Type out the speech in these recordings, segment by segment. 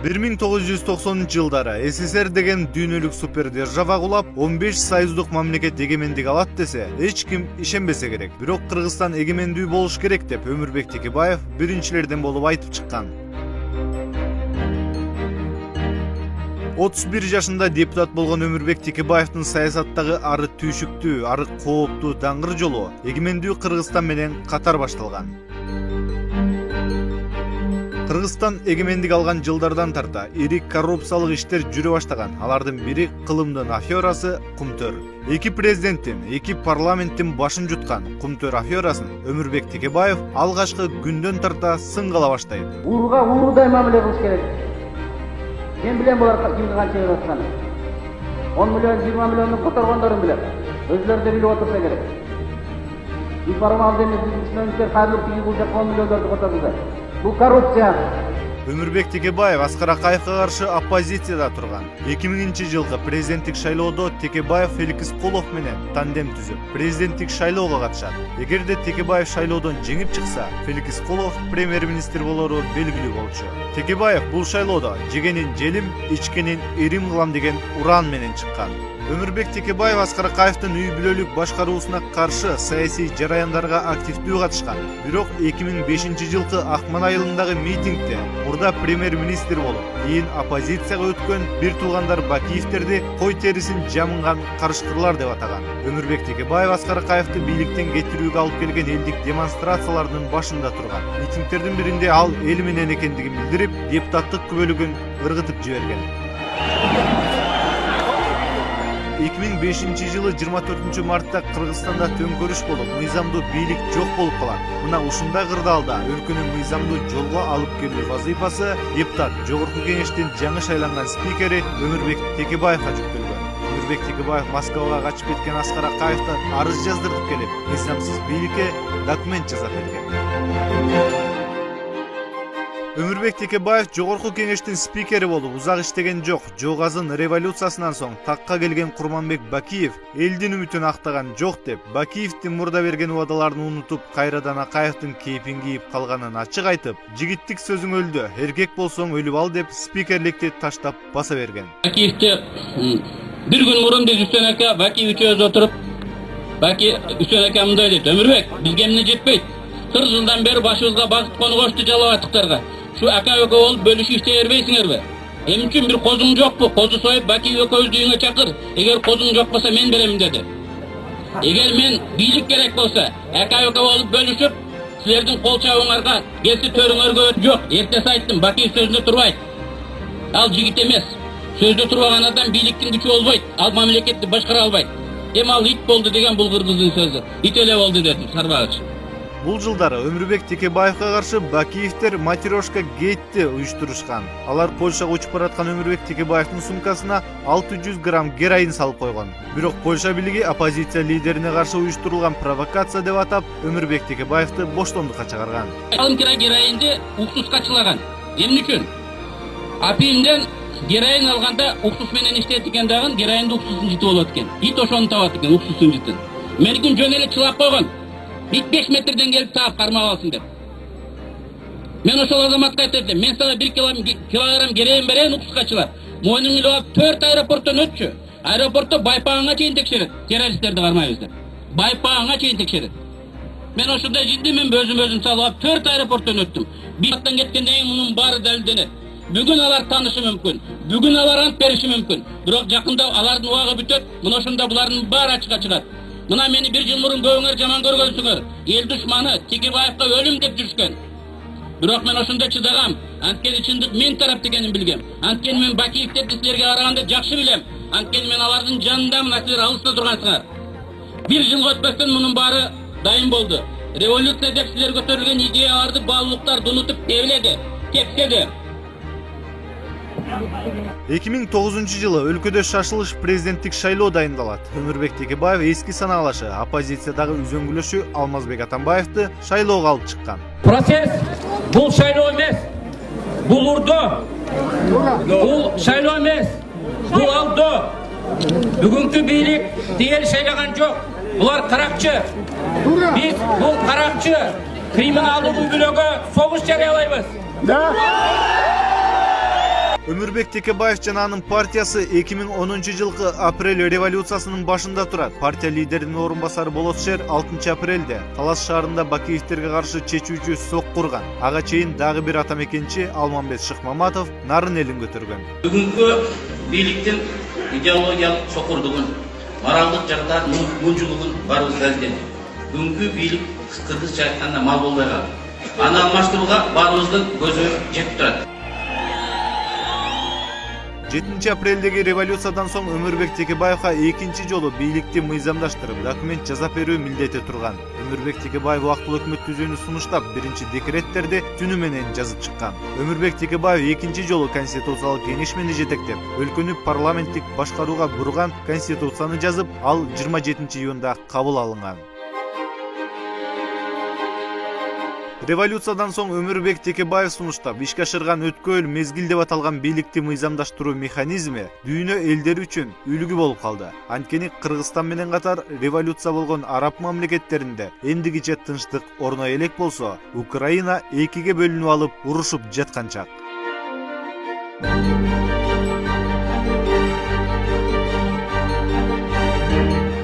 1990-жылдары СССР деген дүйнөлүк супердержава кулап 15 союздук мамлекет эгемендик алат десе эч ким ишенбесе керек. Бирок Кыргызстан эгемендүү болуш керек деп Өмүрбек Текебаев биринчилерден болуп айтып чыккан. 31 жашында депутат болгон Өмүрбек Текебаевдин саясаттагы ары түйшүктүү, ары кооптуу даңгыр жолу эгемендүү Кыргызстан менен катар башталган. Кыргызстан эгемендик алган жылдардан тарта ири коррупциялык иштер жүрө баштаган. Алардын бири кылымдын аферасы Кумтөр. Эки президенттин, эки парламенттин башын жуткан Кумтөр аферасын Өмүрбек Текебаев алгачкы күндөн тарта сынгала баштайт. Урга уруудай мамиле кылыш керек. Мен билем булар кимди канча жеп аткан. 10 миллион, 20 миллионду которгондорун билем. Өзлөрү да билип отурса керек. Информал демек бизнесмендер кадыр тиги бул жакка 10 миллиондорду которду. Бул коррупция. Өмүрбек Текебаев Аскар Акаевга каршы оппозицияда турган. 2000-жылкы президенттик шайлоодо Текебаев Феликс Колов менен тандем түзүп, президенттик шайлоого катышат. Эгерде Текебаев шайлоодон жеңип чыкса, Феликс Колов премьер-министр болору белгилүү болчу. Текебаев бул шайлоодо жегенин желим, ичкенин эрим кылам деген уран менен чыккан. Өмүрбек Текебаев Аскар Акаевдин үй бүлөлүк башкаруусуна каршы саясий жараяндарга активдүү катышкан. Бирок 2005-жылкы Акман айылындагы митингде мурда премьер-министр болуп, кийин оппозицияга өткөн бир туугандар Бакиевтерди кой терисин жамынган карышкырлар деп атаган. Өмүрбек Текебаев Аскар Акаевди бийликтен кетирүүгө алып келген элдик демонстрациялардын башында турган. Митингдердин биринде ал эл менен экендигин билдирип, депутаттык күбөлүгүн ыргытып жиберген. 2005-жылы 24 мартта Кыргызстанда төңкөрүш болуп, мыйзамдуу бийлик жок болуп калат. Мына ушундай кырдаалда өлкөнүн мыйзамдуу жолго алып келүү вазыйфасы депутат Жогорку Кеңештин жаңы шайланган спикери Өмүрбек Текебаевга жүктөлгөн. Өмүрбек Текебаев Москвага качып кеткен Аскар Акаевден арыз жаздырып келип, мыйзамсыз бийликке документ жасап берген. Өмүрбек Текебаев Жогорку Кеңештин спикери болуп узак иштеген жок. Жоогазын революциясынан соң такка келген Курманбек Бакиев элдин үмүтүн актаган жок деп, Бакиевдин мурда берген убадаларын унутуп, кайрадан Акаевдин кейпин кийип калганын ачык айтып, жигиттик сөзүң өлдү, эркек болсоң өлүп ал деп спикерликти таштап баса берген. Бакиевди бир күн мурун биз Үчөн ака Бакиев үчөөбүз отуруп, Үчөн ака мындай дейт: "Өмүрбек, бизге эмне жетпейт? 40 жылдан бери башыбызга багыт конугочту жалап аттыктарга. Şu aka öke olup bölüşü işleyerbeysiңерби? Emin üçün bir kozun jokpu? Kozu soyup Baki ököz düğüne çakır. Eğer kozun jok bolsa men beremin dedi. Eğer men biyilik gerek bolsa, aka öke olup bölüşüp, sizlerden kol çabыңарга, gelsi törüңөрgө yok. Ertesi ayttım, Baki sözünde turbayt. Al jigit emes. Sözde turbagan adam biyiliktin gücü olbayt. Al mamleketni başkara albayt. Em al it boldu degen bul kırgыздын sözü. It ele oldu dedim, Сарбагыч. Бул жылдары Өмүрбек Текебаевга каршы Бакиевтер матрешка гейтти уюштурушкан. Алар Польшага учуп бараткан Өмүрбек Текебаевдин сумкасына 600 грамм героин салып койгон. Бирок Польша бийлиги оппозиция лидерине каршы уюштурулган провокация деп атап, Өмүрбек Текебаевди боштондукка чыгарган. Алым кира героинди уксус качылаган. Эмне үчүн? Апийинден героин алганда уксус менен иштеткен дагы героинди уксусун житип алат экен. Ит ошону табат экен, уксусун житин. Меникин жөн эле чылап койгон. Ит 5 метрден келип таап кармап алсын деп. Мен ошол азаматка айтып, мен сага 1 килограмм героин берейин, уксуска чылап. Мойнуңду илип алып 4 аэропорттон өтчү. Аэропортто байпагыңа чейин текшерет. Террористтерди кармайбыз деп. Байпагыңа чейин текшерет. Мен ошондой жиддимин, өзүм салып алып 4 аэропорттон өттүм. Bir жактан кеткенден кийин мунун баары далилденет. Бүгүн алар таанышы мүмкүн. Бүгүн алар ант бериши мүмкүн. Бирок жакында алардын убагы бүтөт. Мына ошондо булардын баары ачыкка чыгат. Мына мени 1 жыл мурун көбүңөр жаман көргөнсүңөр. Эл душманы Текебаевга өлүм деп жүрүшкөн. Бирок мен ошондо чыдагам. Анткени чындык мен тарап экенин билгем. Анткени мен Бакиевтерди силерге караганда жакшы билем. Анткени мен алардын жанындамын, силер алыста тургансыңар. 1 жыл өтпөстөн мунун баары дайын болду. Революция деп силер көтөрүлгөн идеяларды баалуулуктарды унутуп тебиледи, тепседи. 2009-жылы өлкөдө шашылыш президенттик шайлоо дайындалат. Өмүрбек Текебаев эски санаалашы оппозициядагы үзөңгүлөшү Алмазбек Атамбаевди шайлоого алып чыккан. Процесс бул шайлоо эмес. Бул урдо. Бул шайлоо эмес. Бул алдоо. Бүгүнкү бийлик тиел шайлаган жок. Булар каракчы. Биз бул каракчы криминалдык үй бүлөгө согуш жарыялайбыз. Өмүрбек Текебаев жана анын партиясы 2010-жылкы апрель революциясынын башында турат. Партия лидеринин орун басары Болот Шер 6 апрелде Талас шаарында бакиевтерге каршы чечүүчү сок курган. Ага чейин дагы бир атамекенчи Алмамбет Шыкмаматов нарын элин көтөргөн. Бүгүнкү бийликтин идеологиялык чокурдугун, моралдык жагдан мунчулугун баарыбыз далилдедик. Бүгүнкү бийлик кыргызча айтканда мал болбой калды. Аны алмаштырууга баарыбыздын көзү жетип турат. 7 апрелдеги революциядан соң Өмүрбек Текебаевга экинчи жолу бийликти мыйзамдаштырып, документ жасап берүү милдети турган. Өмүрбек Текебаев убактылуу өкмөт түзүүнү сунуштап, биринчи декреттерди түнү менен жазып чыккан. Өмүрбек Текебаев экинчи жолу конституциялык кеңешмени жетектеп, өлкөнү парламенттик башкарууга бурган конституцияны жазып, ал 27 июнда кабыл алынган. Революциядан соң Өмүрбек Текебаев сунуштап, ишке ашырган өткөл мезгил деп аталган бийликти мыйзамдаштыруу механизми дүйнө элдери үчүн үлгү болуп калды. Анткени Кыргызстан менен катар революция болгон араб мамлекеттеринде эндигиче тынчтык орной элек болсо, Украина экиге бөлүнүп алып урушуп жаткан чак.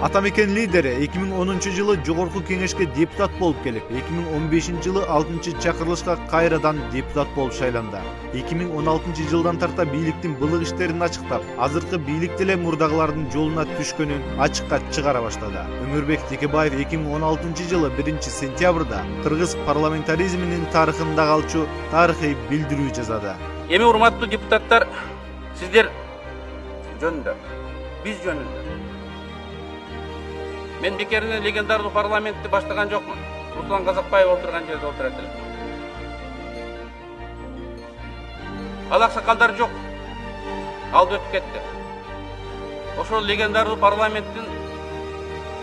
Атамекен лидери 2010-жылы Жогорку кеңешке депутат болуп келип, 2015-жылы 6-чакырылышка кайрадан депутат болуп шайланды. 2016-жылдан тарта бийликтин былык иштерин ачыктап, азыркы бийлик деле мурдагылардын жолуна түшкөнүн ачыкка чыгара баштады. Өмүрбек Текебаев 2016-жылы 1-сентябрда кыргыз парламентаризминин тарыхында калчу тарыхый билдирүү жазады. Эми урматтуу депутаттар, сиздер жөнүндө, биз жөнүндө. Мен бекеринен легендарлуу парламентти баштаган жокмун. Руслан Казакбаев отурган жерде отурат элем. Ал аксакалдар жок. Алып өтүп кетти. Ошол легендарлуу парламенттин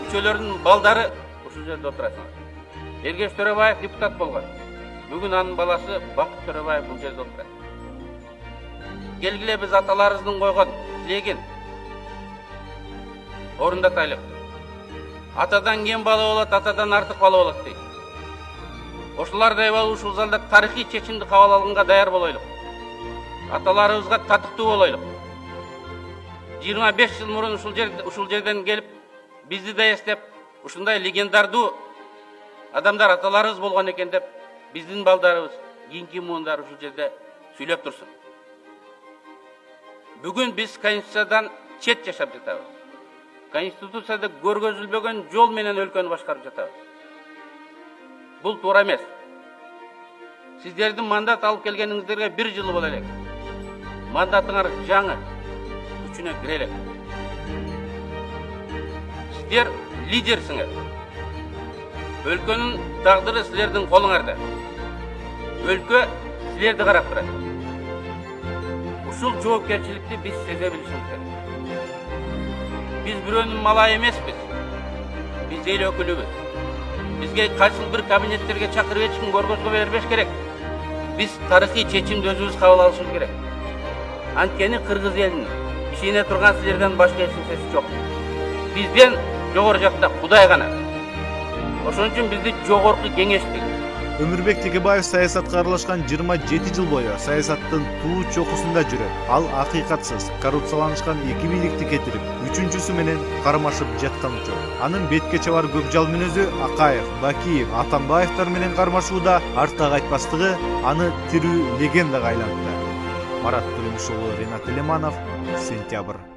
мүчөлөрүнүн балдары ушул жерде отурат. Эргеш Төрөбаев депутат болгон. Бүгүн анын баласы Бакыт Төрөбаев бул жерде отурат. Келгиле биз аталарыбыздын койгон тилегин орундатайлык. Атадан кем бала болот, атадан артык бала болот дейт. Ошолордой болуп ушул залда тарыхый чечимди кабыл алганга даяр болойлук. Аталарыбызга татыктуу болойлук. 25 жыл мурун ушул жерден келип, бизди да эстеп, ушундай легендардуу адамдар аталарыбыз болгон экен деп, биздин балдарыбыз, кийинки муундар ушул жерде сүйлөп турсун. Бүгүн биз конституциядан чет жашап жатабыз. Конституцияда көргөзүлбөгөн жол менен өлкөнү башкарып жатабыз. Бул туура эмес. Сиздердин мандат алып келгениңиздерге 1 жыл боло элек. Мандатыңар жаңы, күчүнө кире элек. Сиздер лидерсиңер. Өлкөнүн тагдыры силердин колуңарда. Өлкө силерди карап турат. Ушул жоопкерчиликти биз сезе билишибиз керек. Biz bürönün malay emespiz. Biz el ökülübüz. Bizge kaçıl bir kabinetlerge çakırıp etişkin görgözgü berbeş gerek. Biz tarıkı çeçimdi özümüz kabul alışımız gerek. Antkeni Kırgız elinin işine turgan sizlerden başka eşin sesi çok. Bizden jogor jakta Kuday gana. Oşun üçün bizdi jogorku kеңештик. Өмүрбек Текебаев саясатка аралашкан 27 жыл бою саясаттын туу чокусунда жүрөт. Ал акыйкатсыз, коррупцияланышкан эки бийликти кетирип, үчүнчүсү менен кармашып жаткан учур. Анын бетке чабар көкжал мүнөзү Акаев, Бакиев, Атамбаевтар менен кармашууда артта кайтпастыгы аны тирүү легендага айлантты. Марат Төлөмүш уулу, Ринат Элеманов, Сентябрь.